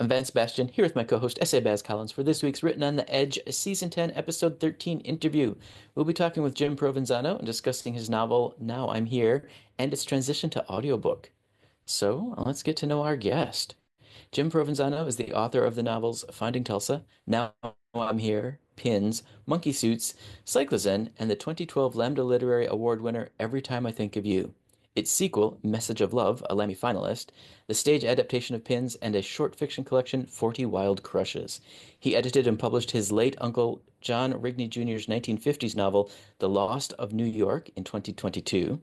I'm Vance Bastian, here with my co-host S.A. Baz Collins for this week's Written on the Edge, Season 10, Episode 13 interview. We'll be talking with Jim Provenzano and discussing his novel, Now I'm Here, and its transition to audiobook. So, let's get to know our guest. Jim Provenzano is the author of the novels Finding Tulsa, Now I'm Here, Pins, Monkey Suits, Cyclizen, and the 2012 Lambda Literary Award winner Every Time I Think of You. Its sequel, Message of Love, a Lammy finalist, the stage adaptation of Pins, and a short fiction collection, 40 Wild Crushes. He edited and published his late uncle John Rigney Jr.'s 1950s novel, The Lost of New York, in 2022.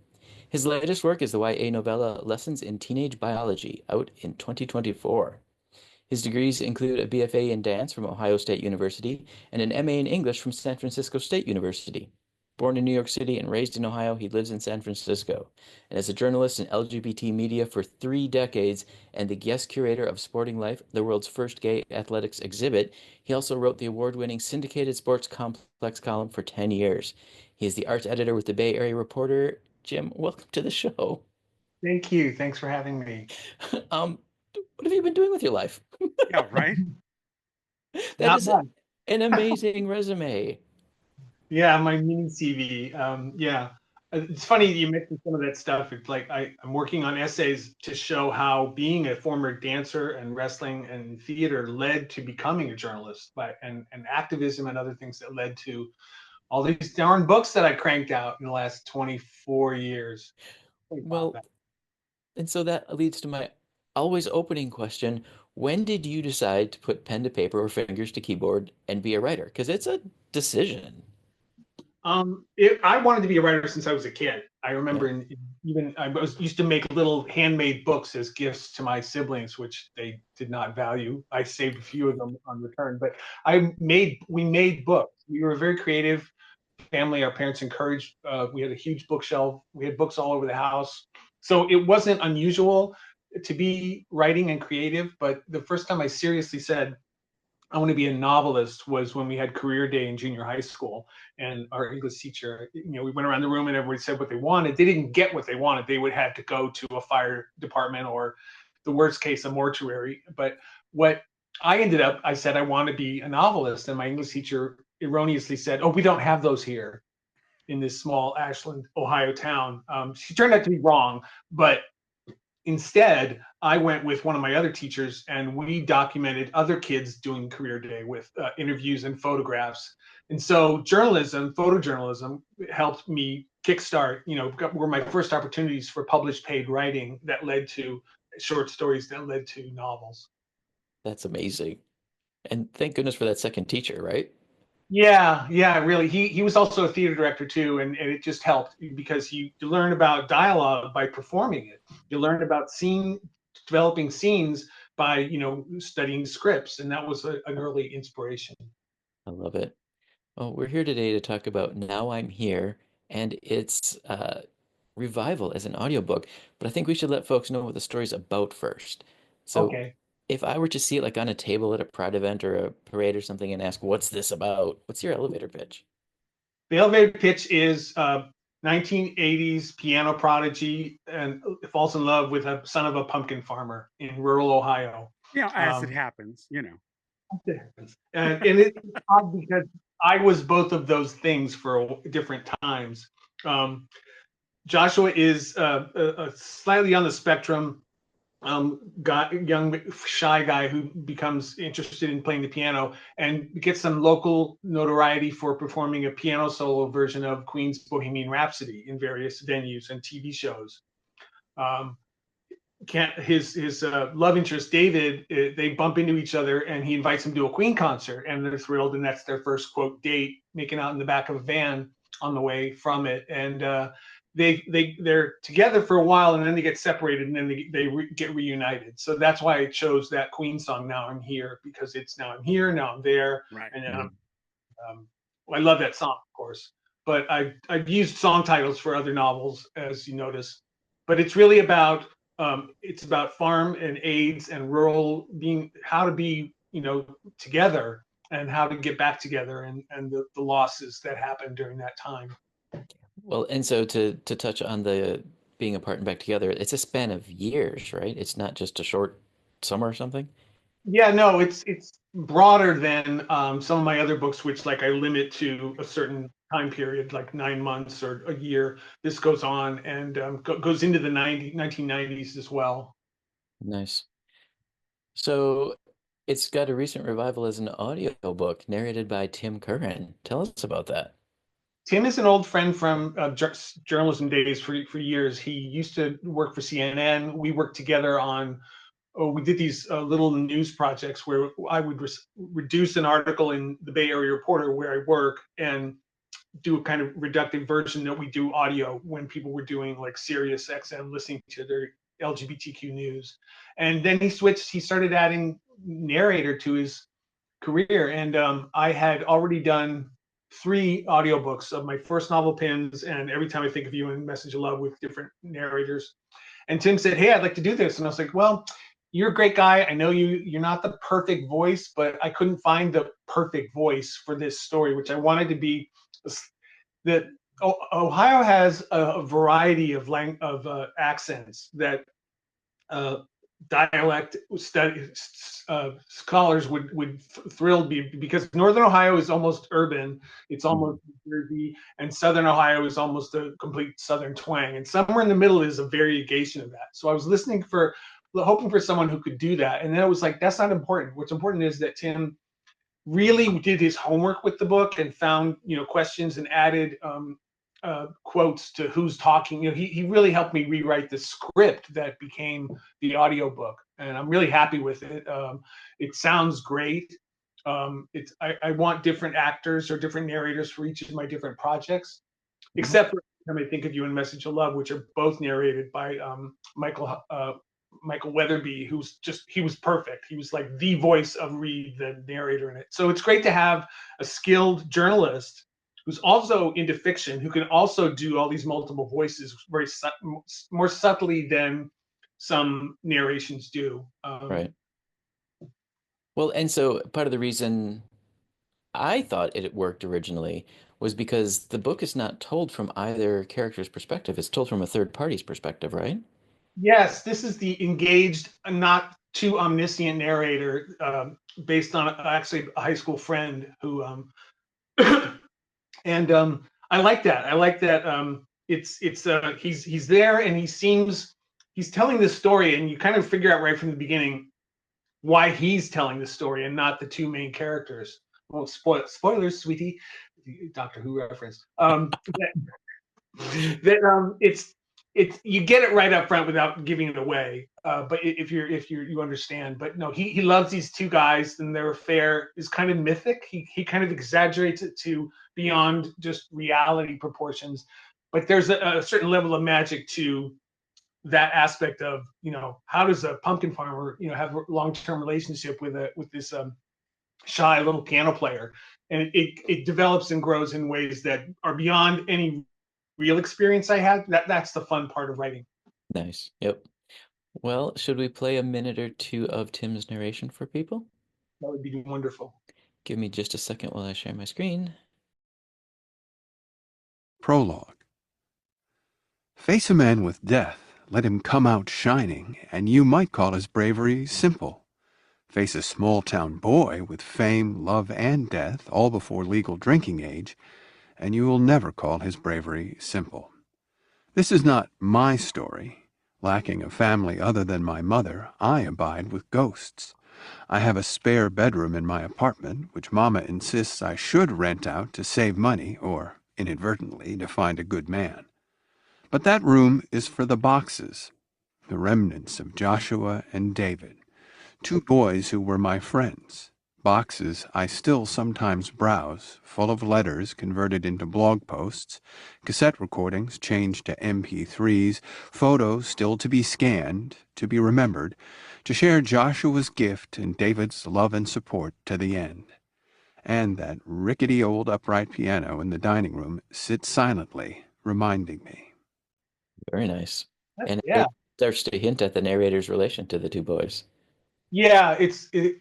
His latest work is the YA novella Lessons in Teenage Biology, out in 2024. His degrees include a BFA in dance from Ohio State University and an MA in English from San Francisco State University. Born in New York City and raised in Ohio, he lives in San Francisco. And as a journalist in LGBT media for 3 decades and the guest curator of Sporting Life, the world's first gay athletics exhibit, he also wrote the award-winning syndicated sports complex column for 10 years. He is the arts editor with the Bay Area Reporter. Jim, welcome to the show. Thank you. Thanks for having me. Um, what have you been doing with your life? Yeah, right. That Not is much. an amazing resume. Yeah, my mini CV. Yeah, it's funny you mentioned some of that stuff. It's like I'm working on essays to show how being a former dancer and wrestling and theater led to becoming a journalist, and activism and other things that led to all these darn books that I cranked out in the last 24 years. 25. Well, and so that leads to my always opening question. When did you decide to put pen to paper or fingers to keyboard and be a writer? Because it's a decision. I wanted to be a writer since I was a kid. I remember Yeah. even I was used to make little handmade books as gifts to my siblings, which they did not value. I saved a few of them on return, but we made books. We were a very creative family. Our parents encouraged. We had a huge bookshelf. We had books all over the house, so it wasn't unusual to be writing and creative. But the first time I seriously said I want to be a novelist was when we had career day in junior high school, and our English teacher, we went around the room and everybody said what they wanted. They didn't get what they wanted. They would have to go to a fire department or, the worst case, a mortuary. But what I said I want to be a novelist, and my English teacher erroneously said, "Oh, we don't have those here in this small Ashland, Ohio town." She turned out to be wrong, but instead, I went with one of my other teachers and we documented other kids doing career day with interviews and photographs. And so photojournalism helped me kickstart, were my first opportunities for published paid writing that led to short stories that led to novels. That's amazing. And thank goodness for that second teacher, right? Yeah, really. He was also a theater director too, and it just helped because you learn about dialogue by performing it. You learn about developing scenes by studying scripts, and that was an early inspiration. I love it. Well, we're here today to talk about Now I'm Here and its revival as an audiobook, but I think we should let folks know what the story's about first. So, Okay. if I were to see it like on a table at a Pride event or a parade or something and ask, what's this about? What's your elevator pitch? The elevator pitch is 1980s piano prodigy and falls in love with a son of a pumpkin farmer in rural Ohio. As it Um, happens. and it's odd because I was both of those things for different times. Um, Joshua is slightly on the spectrum, young shy guy who becomes interested in playing the piano and gets some local notoriety for performing a piano solo version of Queen's Bohemian Rhapsody in various venues and TV shows. Um, his love interest David, they bump into each other and he invites him to a Queen concert and they're thrilled, and that's their first quote date, making out in the back of a van on the way from it. And they're together for a while and then they get separated and then they get reunited. So that's why I chose that Queen song, Now I'm Here, because it's now I'm here, now I'm there. Right. And Mhm. I love that song, of course, but I've used song titles for other novels, as you notice. But it's really about farm and AIDS and rural, being how to be together and how to get back together, and the losses that happened during that time. Well, and so to touch on the being apart and back together, it's a span of years, right? It's not just a short summer or something. Yeah, no, it's broader than some of my other books, which like I limit to a certain time period, like 9 months or a year. This goes on and goes into the 1990s as well. Nice. So it's got a recent revival as an audiobook narrated by Tim Curran. Tell us about that. Tim is an old friend from journalism days for years. He used to work for CNN. We worked together on, we did these little news projects where I would reduce an article in the Bay Area Reporter where I work and do a kind of reductive version that we do audio when people were doing like Sirius XM listening to their LGBTQ news. And then he started adding narrator to his career. And I had already done 3 audiobooks of my first novel, Pins, and Every Time I Think of You and Message of Love with different narrators. And Tim said, "Hey, I'd like to do this." And I was like, "Well, you're a great guy. I know you're not the perfect voice, but I couldn't find the perfect voice for this story, which I wanted to be that Ohio has a variety of accents that uh, dialect study scholars would thrilled me, because Northern Ohio is almost urban, it's Mhm. almost Jersey, and Southern Ohio is almost a complete Southern twang, and somewhere in the middle is a variegation of that. So I was hoping for someone who could do that, and then it was like, that's not important. What's important is that Tim really did his homework with the book and found questions and added quotes to who's talking. He really helped me rewrite the script that became the audiobook, and I'm really happy with it. It sounds great. I want different actors or different narrators for each of my different projects, Mhm. except for Time I Think of You and Message of Love, which are both narrated by Michael Weatherby, he was perfect. He was like the voice of Reed, the narrator in it. So it's great to have a skilled journalist who's also into fiction, who can also do all these multiple voices more subtly than some narrations do. Right. Well, and so part of the reason I thought it worked originally was because the book is not told from either character's perspective. It's told from a third party's perspective, right? Yes, this is the engaged, not too omniscient narrator, based on actually a high school friend who and I like that. I like that. It's he's there and he's telling this story, and you kind of figure out right from the beginning why he's telling the story and not the two main characters. Well, spoilers, sweetie. Doctor Who reference. It's you get it right up front without giving it away. But if you understand, but no, he loves these two guys, and their affair is kind of mythic. He kind of exaggerates it to beyond just reality proportions. But there's a certain level of magic to that aspect of, how does a pumpkin farmer have a long-term relationship with this shy little piano player, and it develops and grows in ways that are beyond any real experience I had. That's the fun part of writing. Nice. Yep. Well, should we play a minute or two of Tim's narration for people? That would be wonderful. Give me just a second while I share my screen. Prologue. Face a man with death, let him come out shining, and you might call his bravery simple. Face a small-town boy with fame, love, and death, all before legal drinking age, and you will never call his bravery simple. This is not my story. Lacking a family other than my mother, I abide with ghosts. I have a spare bedroom in my apartment, which Mama insists I should rent out to save money, or, inadvertently, to find a good man. But that room is for the boxes, the remnants of Joshua and David, 2 boys who were my friends. Boxes I still sometimes browse, full of letters converted into blog posts, cassette recordings changed to MP3s, photos still to be scanned, to be remembered, to share Joshua's gift and David's love and support to the end. And that rickety old upright piano in the dining room sits silently, reminding me. Very nice. And Yeah, it starts to hint at the narrator's relation to the two boys. yeah.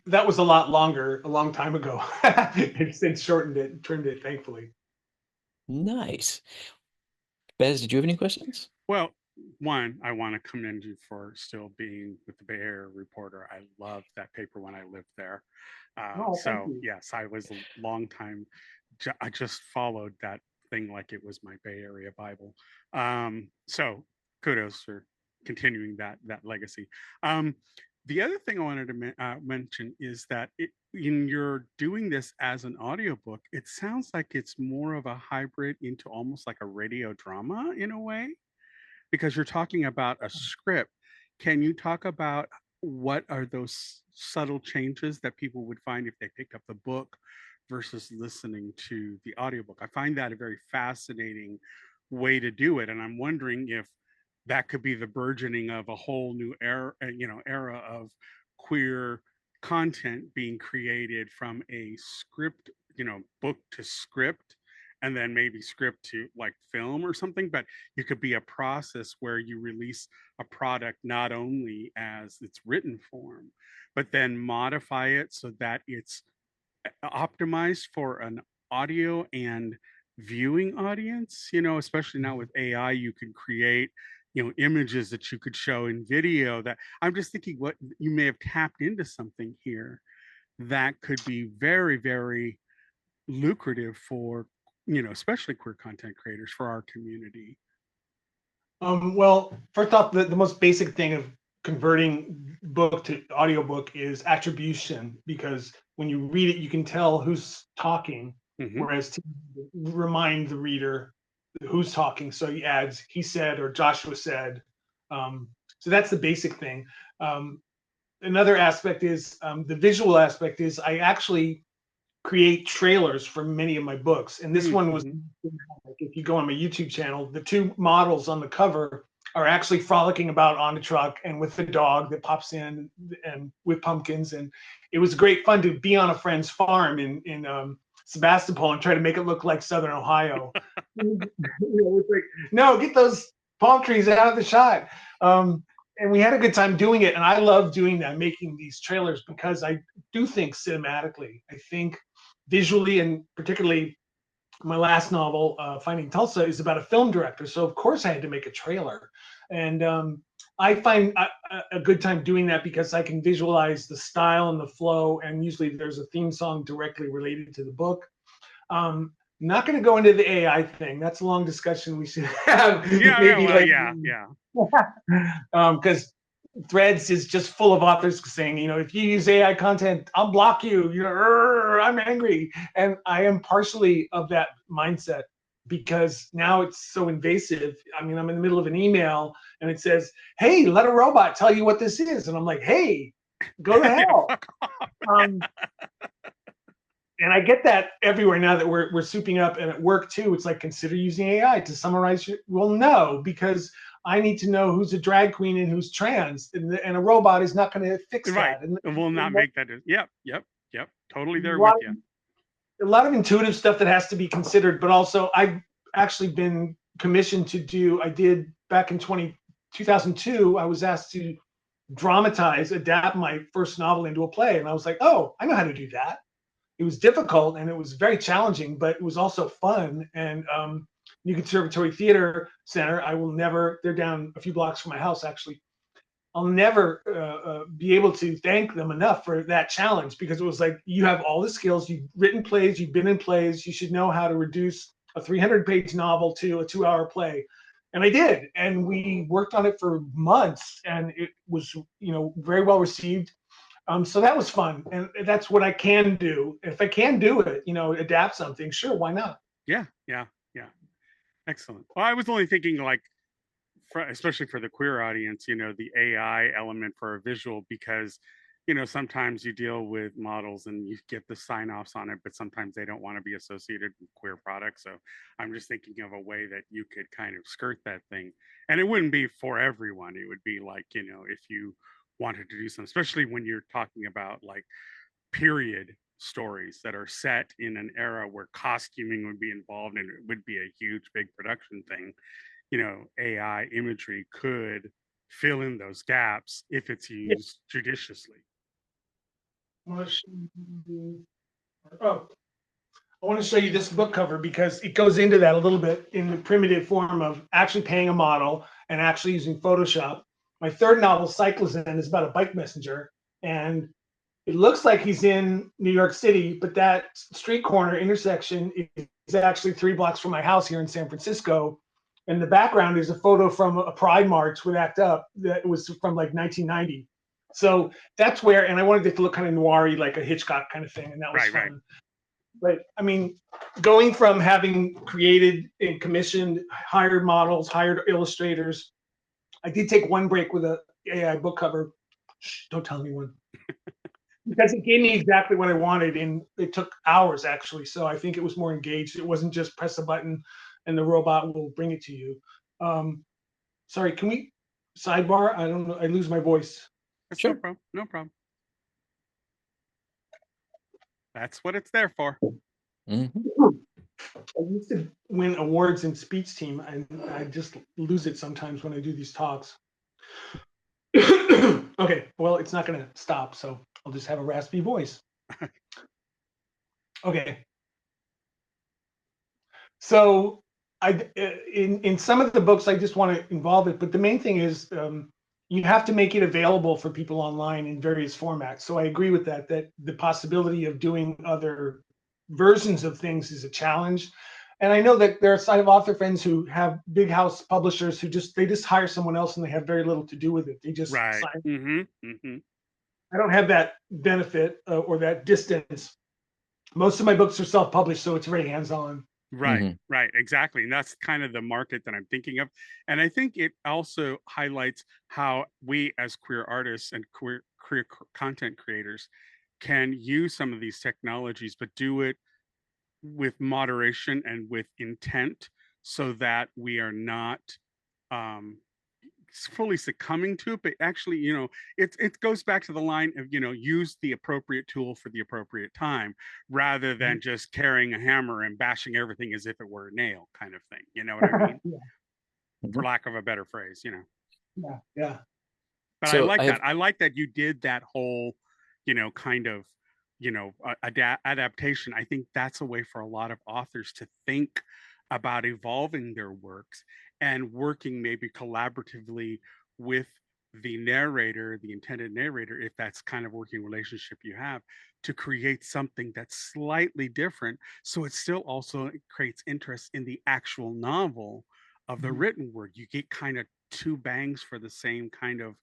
That was a lot longer, a long time ago. It's shortened it, trimmed it, thankfully. Nice. Bez, did you have any questions? Well, one, I want to commend you for still being with the Bay Area Reporter. I loved that paper when I lived there. Oh, thank So you. yes, I was a long time. I just followed that thing like it was my Bay Area Bible. So kudos for continuing that legacy. Um, the other thing I wanted to mention is that in your doing this as an audiobook, it sounds like it's more of a hybrid into almost like a radio drama in a way, because you're talking about a script. Can you talk about what are those subtle changes that people would find if they picked up the book versus listening to the audiobook? I find that a very fascinating way to do it, and I'm wondering if that could be the burgeoning of a whole new era, era of queer content being created from a script, book to script, and then maybe script to like film or something. But it could be a process where you release a product not only as its written form, but then modify it so that it's optimized for an audio and viewing audience. Especially now with AI, you can create images that you could show in video. That I'm just thinking what you may have tapped into something here that could be very, very lucrative for especially queer content creators, for our community. Well, first off, the most basic thing of converting book to audiobook is attribution, because when you read it, you can tell who's talking, Mm-hmm. whereas to remind the reader who's talking. So he adds, he said, or Joshua said. So that's the basic thing. Another aspect is the visual aspect is I actually create trailers for many of my books. And this one was, if you go on my YouTube channel, the two models on the cover are actually frolicking about on the truck and with the dog that pops in and with pumpkins. And it was great fun to be on a friend's farm in Sebastopol and try to make it look like Southern Ohio. It's like, no, get those palm trees out of the shot. And we had a good time doing it. And I love doing that, making these trailers, because I do think cinematically. I think visually, and particularly my last novel, Finding Tulsa, is about a film director. So of course I had to make a trailer. And I find a good time doing that because I can visualize the style and the flow. And usually there's a theme song directly related to the book. Not going to go into the AI thing. That's a long discussion we should have maybe later. Because Threads is just full of authors saying, if you use AI content, I'll block you. I'm angry. And I am partially of that mindset because now it's so invasive. I mean, I'm in the middle of an email and it says, hey, let a robot tell you what this is. And I'm like, hey, go to hell. And I get that everywhere now that we're souping up, and at work too. It's like, consider using AI to summarize your, well, no, because I need to know who's a drag queen and who's trans, and a robot is not going to fix that. And will not make that. Yep. Totally there with you. A lot of intuitive stuff that has to be considered, but also I've actually been commissioned to do. I did back in 2002. I was asked to adapt my first novel into a play, and I was like, oh, I know how to do that. It was difficult and it was very challenging, but it was also fun. And New Conservatory Theater Center, I will never, they're down a few blocks from my house, actually. I'll never be able to thank them enough for that challenge, because it was like, you have all the skills, you've written plays, you've been in plays, you should know how to reduce a 300-page novel to a 2-hour play. And I did. And we worked on it for months, and it was, very well received. So that was fun, and that's what I can do. If I can do it, adapt something, sure, why not? Yeah. Excellent. Well, I was only thinking like, especially for the queer audience, the AI element for a visual, because sometimes you deal with models and you get the sign-offs on it, but sometimes they don't want to be associated with queer products. So I'm just thinking of a way that you could kind of skirt that thing, and it wouldn't be for everyone. It would be like, if you wanted to do something, especially when you're talking about like period stories that are set in an era where costuming would be involved and it would be a huge big production thing. AI imagery could fill in those gaps if it's used judiciously. Oh, I want to show you this book cover because it goes into that a little bit in the primitive form of actually paying a model and actually using Photoshop. My third novel, Cyclizen, is about a bike messenger, and it looks like he's in New York City, but that street corner intersection is actually 3 blocks from my house here in San Francisco. And the background is a photo from a Pride March with ACT UP that was from like 1990. So that's where, and I wanted it to look kind of noir-y, like a Hitchcock kind of thing, and that was Right, fun. right. But I mean, going from having created and commissioned, hired models, hired illustrators, I did take one break with a AI book cover. Shh, don't tell anyone. Because it gave me exactly what I wanted, and it took hours actually. So I think it was more engaged. It wasn't just press a button and the robot will bring it to you. Sorry, can we sidebar? I don't know. I lose my voice. That's Sure. no problem. No problem. That's what it's there for. Mhm. I used to win awards in speech team, and I just lose it sometimes when I do these talks. Okay, well, it's not going to stop, so I'll just have a raspy voice. Okay. So in some of the books, I just want to involve it, but the main thing is you have to make it available for people online in various formats. So I agree with that the possibility of doing other versions of things is a challenge. And I know that there are I have author friends who have big house publishers who they just hire someone else and they have very little to do with it. They just Right. sign. Mm-hmm. I don't have that benefit or that distance. Most of my books are self-published, so it's very hands-on. Right, Mhm. right, exactly. And that's kind of the market that I'm thinking of. And I think it also highlights how we as queer artists and queer content creators can use some of these technologies, but do it with moderation and with intent so that we are not um, fully succumbing to it, but actually, it goes back to the line of, use the appropriate tool for the appropriate time rather than just carrying a hammer and bashing everything as if it were a nail kind of thing. You know what I mean? Yeah, For Mhm. lack of a better phrase, yeah. But I So I like that. have I like that you did that whole, kind of, adaptation. I think that's a way for a lot of authors to think about evolving their works and working maybe collaboratively with the narrator, the intended narrator, if that's kind of working relationship you have, to create something that's slightly different. So it still also creates interest in the actual novel of the Mhm. written word. You get kind of two bangs for the same kind of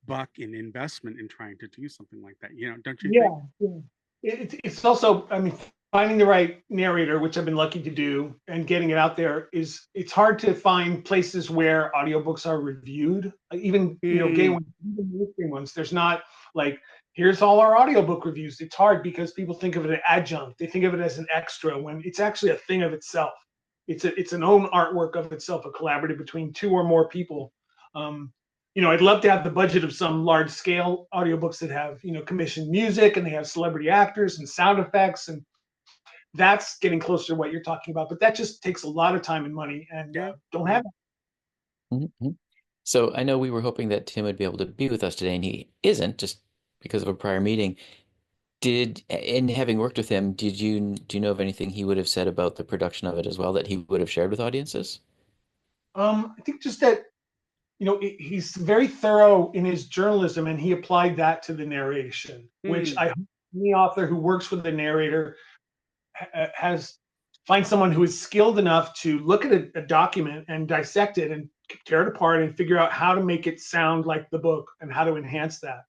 buck in investment in trying to do something like that. Don't you think? Yeah, yeah. It's also, I mean, finding the right narrator, which I've been lucky to do, and getting it out there it's hard to find places where audiobooks are reviewed. Even, gay Mm, ones, even mainstream ones. There's not like, here's all our audiobook reviews. It's hard because people think of it as an adjunct. They think of it as an extra when it's actually a thing of itself. It's an own artwork of itself, a collaborative between 2 or more people. Um, I'd love to have the budget of some large scale audiobooks that have, commissioned music and they have celebrity actors and sound effects. And that's getting closer to what you're talking about. But that just takes a lot of time and money and yeah, don't yeah. have it. Mhm. So I know we were hoping that Tim would be able to be with us today, and he isn't just because of a prior meeting. In having worked with him, do you know of anything he would have said about the production of it as well that he would have shared with audiences? I think just that, he's very thorough in his journalism and he applied that to the narration, which Mm, I hope any author who works with a narrator has find someone who is skilled enough to look at a document and dissect it and tear it apart and figure out how to make it sound like the book and how to enhance that.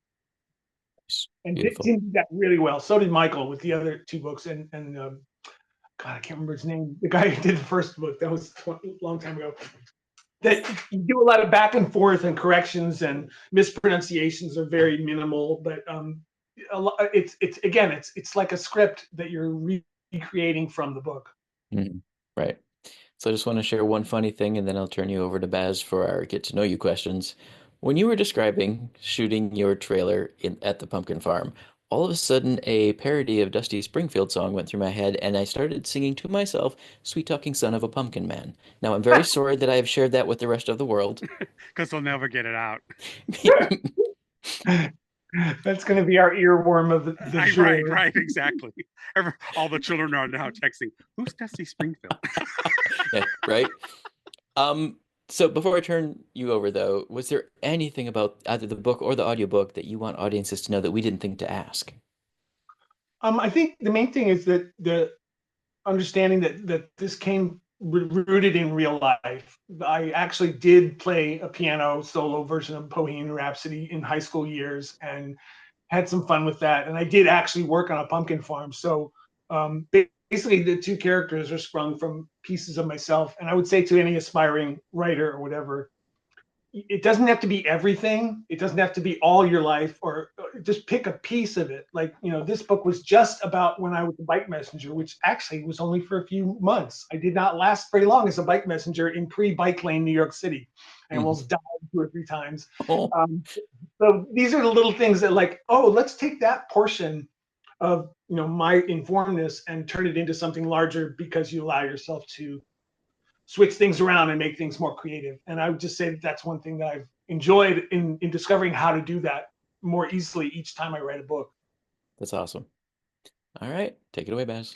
It's And beautiful. Tim did that really well. So did Michael with the other 2 books. And God, I can't remember his name. The guy who did the first book, that was a long time ago. That you do a lot of back and forth and corrections and mispronunciations are very minimal, but it's again, it's like a script that you're recreating from the book. Mhm. Right. So I just want to share one funny thing, and then I'll turn you over to Baz for our get to know you questions. When you were describing shooting your trailer at the pumpkin farm, all of a sudden a parody of Dusty Springfield song went through my head, and I started singing to myself, "Sweet Talking Son of a Pumpkin Man." Now I'm very sorry that I have shared that with the rest of the world. because they'll never get it out. That's going to be our earworm of the jour. Right, exactly. All the children are now texting, "Who's Dusty Springfield?" Yeah, right. So before I turn you over, though, was there anything about either the book or the audiobook that you want audiences to know that we didn't think to ask? I think the main thing is that the understanding that this came rooted in real life. I actually did play a piano solo version of Bohemian Rhapsody in high school years and had some fun with that. And I did actually work on a pumpkin farm. So basically, the two characters are sprung from pieces of myself. And I would say to any aspiring writer or whatever, it doesn't have to be everything. It doesn't have to be all your life, or just pick a piece of it. Like, this book was just about when I was a bike messenger, which actually was only for a few months. I did not last very long as a bike messenger in pre-bike lane New York City. I almost died 2 or 3 times. Oh, So these are the little things that, like, oh, let's take that portion of my informedness and turn it into something larger, because you allow yourself to switch things around and make things more creative. And I would just say that that's one thing that I've enjoyed in discovering how to do that more easily each time I write a book. that's awesome. All right, take it away, Baz.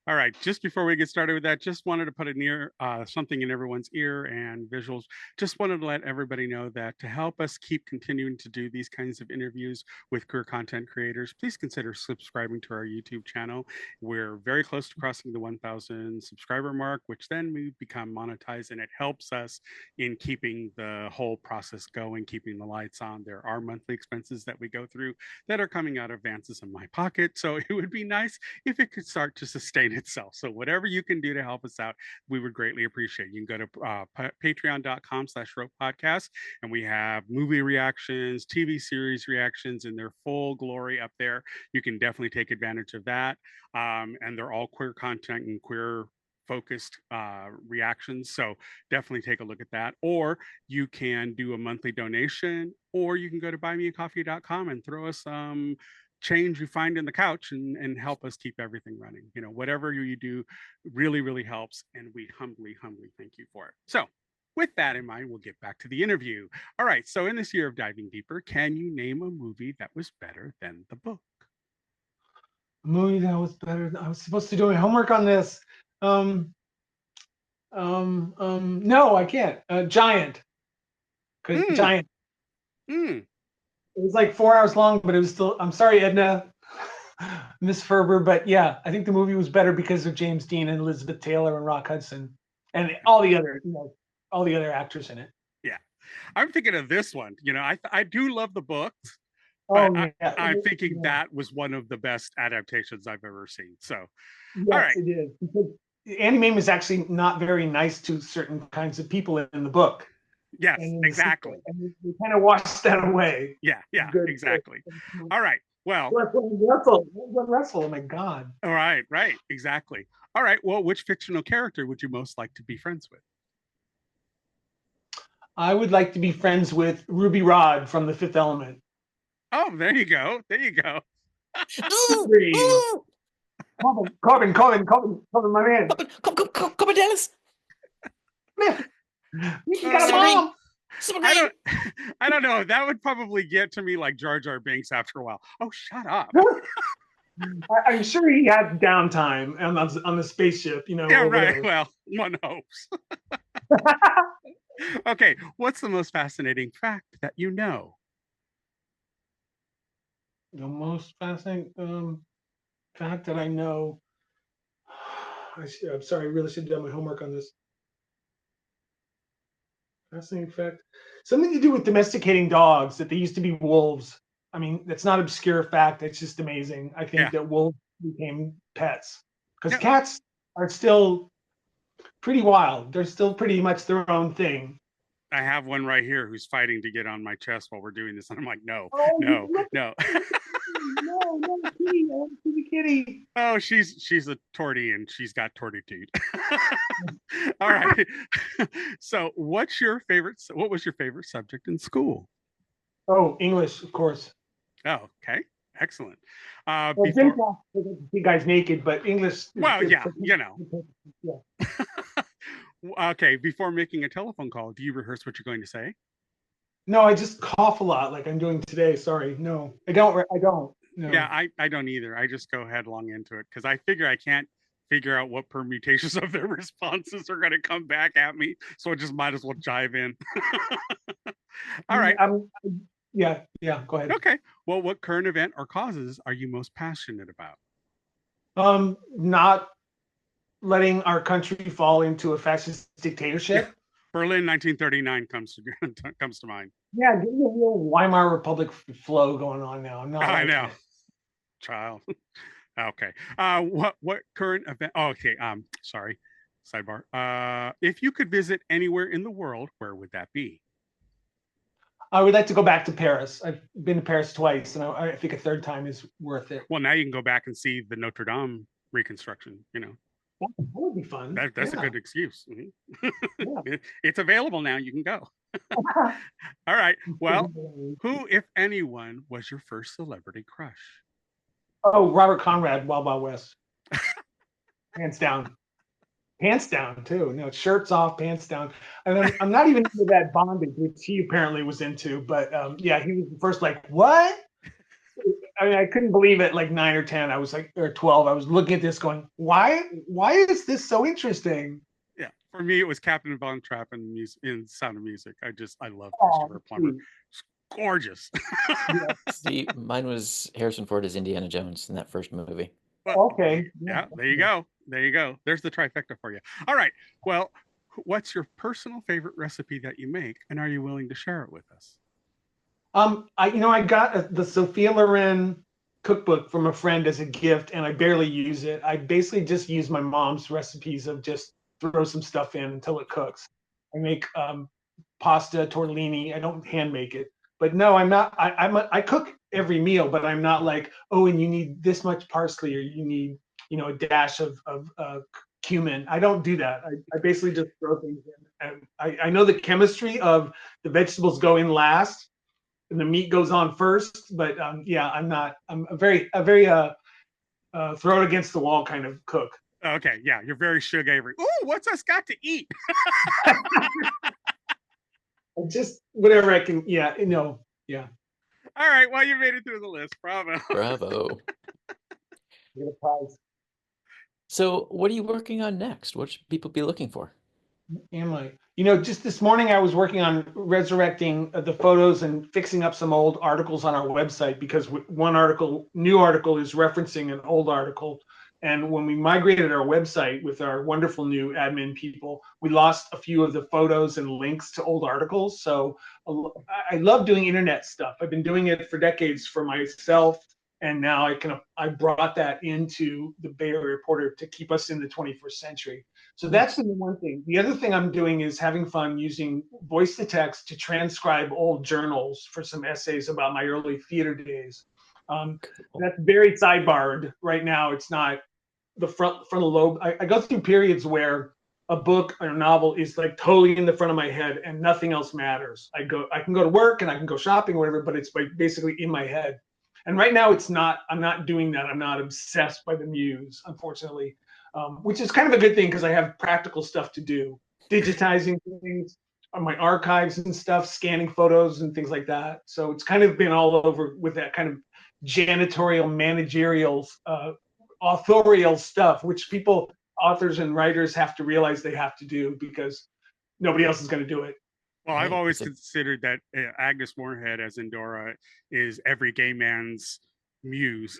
All right, just before we get started with that, just wanted to put something in everyone's ear and visuals. Just wanted to let everybody know that to help us keep continuing to do these kinds of interviews with queer content creators, please consider subscribing to our YouTube channel. We're very close to crossing the 1,000 subscriber mark, which then we become monetized, and it helps us in keeping the whole process going, keeping the lights on. There are monthly expenses that we go through that are coming out of advances in my pocket, so it would be nice if it could start to sustain itself. So whatever you can do to help us out, we would greatly appreciate. You can go to patreon.com/rope podcast, and we have movie reactions, TV series reactions in their full glory up there. You can definitely take advantage of that. And they're all queer content and queer focused reactions. So definitely take a look at that. Or you can do a monthly donation, or you can go to buymeacoffee.com and throw us some change you find in the couch and help us keep everything running. Whatever you do really, really helps. And we humbly thank you for it. So with that in mind, we'll get back to the interview. All right. So in this year of diving deeper, can you name a movie that was better than the book? A movie that was better. I was supposed to do my homework on this. No, I can't. Giant. Because Giant. It was like 4 hours long, but it was still. I'm sorry, Edna, Miss Ferber, but yeah, I think the movie was better because of James Dean and Elizabeth Taylor and Rock Hudson and all the other actors in it. Yeah, I'm thinking of this one. I do love the books, Oh but yeah, I'm thinking that was one of the best adaptations I've ever seen. So, yes, all right, it is. Because Andy Main was actually not very nice to certain kinds of people in the book. Yes, And exactly. And we kind of washed that away. Yeah, Good. exactly. All right. Well, Russell. Oh my God. all right, exactly. All right. Well, which fictional character would you most like to be friends with? I would like to be friends with Ruby Rod from The Fifth Element. Oh, there you go. There you go. Corbin, my man. Come on, Dennis. You got a mom. I don't know. That would probably get to me like Jar Jar Binks after a while. Oh, shut up. I'm sure he had downtime on the spaceship, Yeah, right. Well, one hopes. Okay, what's the most fascinating fact that you know? The most fascinating fact that I know. I'm sorry, I really should have done my homework on this. Fascinating fact. Something to do with domesticating dogs, that they used to be wolves. I mean, that's not obscure fact. It's just amazing. I think that wolves became pets because cats are still pretty wild. They're still pretty much their own thing. I have one right here who's fighting to get on my chest while we're doing this. And I'm like, no. No, kitty. Oh, she's a tortie and she's got tortitude. All right. So what was your favorite subject in school? Oh, English, of course. Oh, okay. Excellent. You guys naked, but English. Well, yeah. Okay. Before making a telephone call, do you rehearse what you're going to say? No, I just cough a lot, like I'm doing today. Sorry. No, I don't. I don't. No. Yeah, I don't either. I just go headlong into it because I figure I can't figure out what permutations of their responses are going to come back at me. So I just might as well jive in. All right. Yeah. Yeah. Go ahead. Okay. Well, what current event or causes are you most passionate about? Not letting our country fall into a fascist Yeah. dictatorship. Berlin 1939 comes to comes to mind. Yeah, give me a real Weimar Republic flow going on now. I'm not I liking know, it. child. Okay. What current event? Oh, okay. Sorry. Sidebar. If you could visit anywhere in the world, where would that be? I would like to go back to Paris. I've been to Paris twice, and I think a third time is worth it. Well, now you can go back and see the Notre Dame reconstruction. You know, That would be fun. that's a Yeah. good excuse. Mhm. Yeah. It's available now. You can go. All right. Well, who, if anyone, was your first celebrity crush? Oh, Robert Conrad, Wild Wild West. Hands down. Pants down, too. No, shirts off, pants down. And I'm not even into that bondage, which he apparently was into. But yeah, he was the first, like, what? I mean, I couldn't believe it. Like 9 or 10, I was like, or 12. I was looking at this, going, Why is this so interesting? Yeah, for me, it was Captain Von Trapp in Sound of Music. I love Oh, Christopher Plummer. It's gorgeous. yeah. See, mine was Harrison Ford as Indiana Jones in that first movie. Well, Okay. yeah, there you go. There you go. There's the trifecta for you. All right. Well, what's your personal favorite recipe that you make, and are you willing to share it with us? I got the Sophia Loren cookbook from a friend as a gift, and I barely use it. I basically just use my mom's recipes of just throw some stuff in until it cooks. I make pasta, tortellini. I don't hand make it, but no, I'm not. I cook every meal, but I'm not like, oh, and you need this much parsley, or you need a dash of cumin. I don't do that. I basically just throw things in, and I know the chemistry of the vegetables go in last and the meat goes on first. But yeah, I'm not. I'm a very throw it against the wall kind of cook. Okay, yeah, you're very Suge Avery. Ooh, what's us got to eat? Just whatever I can. Yeah, yeah. All right, well, you made it through the list. Bravo. Bravo. Get a prize. So, what are you working on next? What should people be looking for? Am I? Just this morning I was working on resurrecting the photos and fixing up some old articles on our website because new article is referencing an old article. And when we migrated our website with our wonderful new admin people, we lost a few of the photos and links to old articles. So I love doing internet stuff. I've been doing it for decades for myself. And now I brought that into the Bay Area Reporter to keep us in the 21st century. So that's the one thing. The other thing I'm doing is having fun using voice to text to transcribe old journals for some essays about my early theater days. Cool. That's very sidebarred right now. It's not the frontal lobe. I go through periods where a book or a novel is like totally in the front of my head and nothing else matters. I can go to work and I can go shopping or whatever, but it's basically in my head. And right now it's not. I'm not doing that. I'm not obsessed by the muse, unfortunately. Which is kind of a good thing because I have practical stuff to do, digitizing things on my archives and stuff, scanning photos and things like that. So it's kind of been all over with that kind of janitorial, managerial, authorial stuff, which authors and writers have to realize they have to do because nobody else is going to do it. Well, I've Right. always considered that Agnes Moorehead as Endora is every gay man's muse.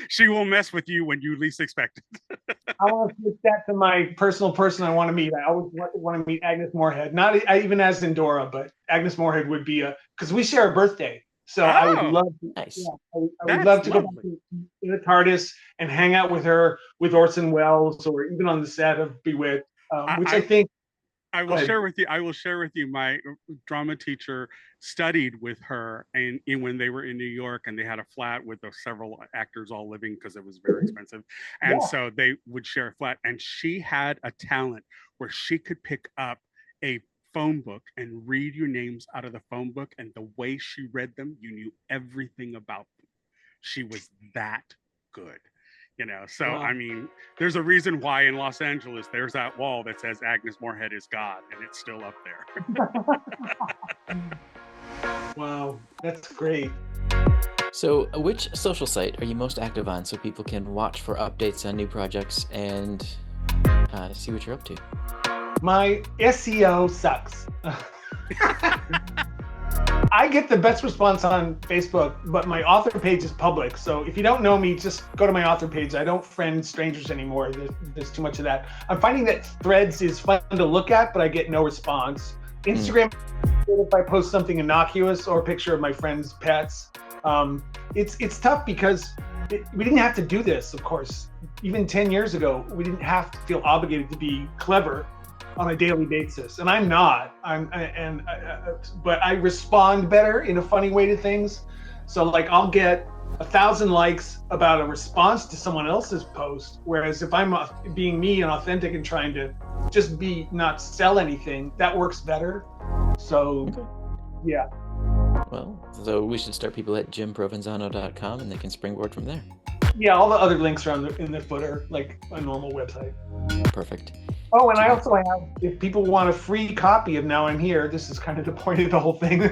She will mess with you when you least expect it. I want to switch that to my personal person I want to meet. I always want to meet Agnes Moorehead, not even as Endora, but Agnes Moorehead would be because we share a birthday. So I would Oh, love to, Nice. yeah, I would that's love to go back lovely. in the TARDIS and hang out with her with Orson Welles or even on the set of Bewitched, which I I, think. I Go will ahead. share with you. I will share with you. My drama teacher studied with her, and when they were in New York, and they had a flat with several actors all living because it was very expensive, and Yeah. so they would share a flat. And she had a talent where she could pick up a phone book and read your names out of the phone book, and the way she read them, you knew everything about them. She was that good. So Wow. I mean, there's a reason why in Los Angeles there's that wall that says Agnes Moorehead is God, and it's still up there. Wow, that's great. So, which social site are you most active on so people can watch for updates on new projects and see what you're up to? My SEO sucks. I get the best response on Facebook, but my author page is public. So if you don't know me, just go to my author page. I don't friend strangers anymore. There's too much of that. I'm finding that Threads is fun to look at, but I get no response. Instagram, if I post something innocuous or a picture of my friend's pets, it's tough because we didn't have to do this, of course. Even 10 years ago, we didn't have to feel obligated to be clever on a daily basis, and I'm not. But I respond better in a funny way to things. So like I'll get 1,000 likes about a response to someone else's post, whereas if I'm being me and authentic and trying to just be not sell anything, that works better. So yeah. Well, so we should start people at jimprovenzano.com and they can springboard from there. Yeah, all the other links are in the footer, like a normal website. Perfect. Oh, and I also have, if people want a free copy of Now I'm Here, this is kind of the point of the whole thing.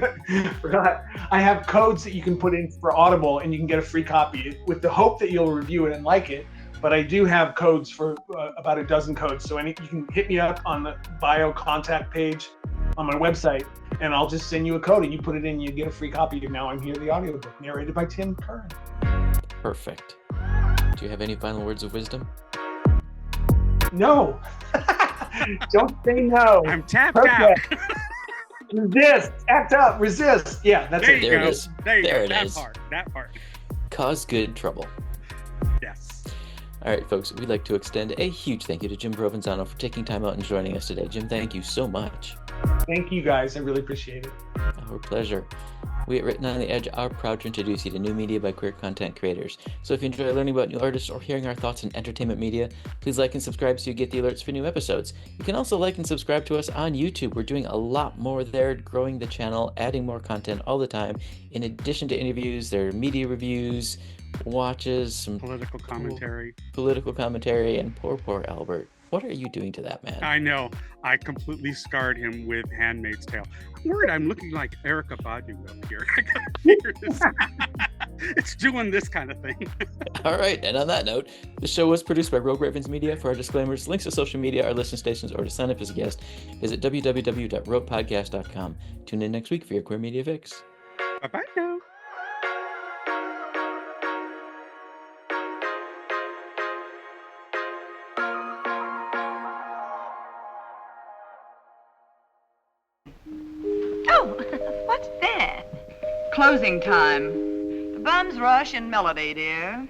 Forgot. I have codes that you can put in for Audible, and you can get a free copy with the hope that you'll review it and like it. But I do have codes for about a dozen codes. So you can hit me up on the bio contact page on my website, and I'll just send you a code, and you put it in, and you get a free copy of Now I'm Here, the audiobook, narrated by Tim Curran. Perfect. Do you have any final words of wisdom? No. Don't say no. I'm tapped out. Resist. Act up. Resist. Yeah, that's There it. you There go. it is. There you There go. it That is. part. That part. Cause good trouble. Yes. All right, folks, we'd like to extend a huge thank you to Jim Provenzano for taking time out and joining us today. Jim, thank you so much. Thank you, guys. I really appreciate it. Our pleasure. We at Written on the Edge are proud to introduce you to new media by queer content creators. So if you enjoy learning about new artists or hearing our thoughts in entertainment media, please like and subscribe so you get the alerts for new episodes. You can also like and subscribe to us on YouTube. We're doing a lot more there, growing the channel, adding more content all the time. In addition to interviews, there are media reviews, watches, some Political commentary. political commentary, and poor Albert. What are you doing to that man? I know. I completely scarred him with Handmaid's Tale. I'm worried I'm looking like Erica Badu up here. I gotta figure this out. It's doing this kind of thing. All right, and on that note, the show was produced by Rogue Ravens Media. For our disclaimers, links to social media, our listening stations, or to sign up as a guest, visit www.roguepodcast.com. Tune in next week for your queer media fix. Bye-bye now. Oh, what's that? Closing time. The bums rush in melody, dear.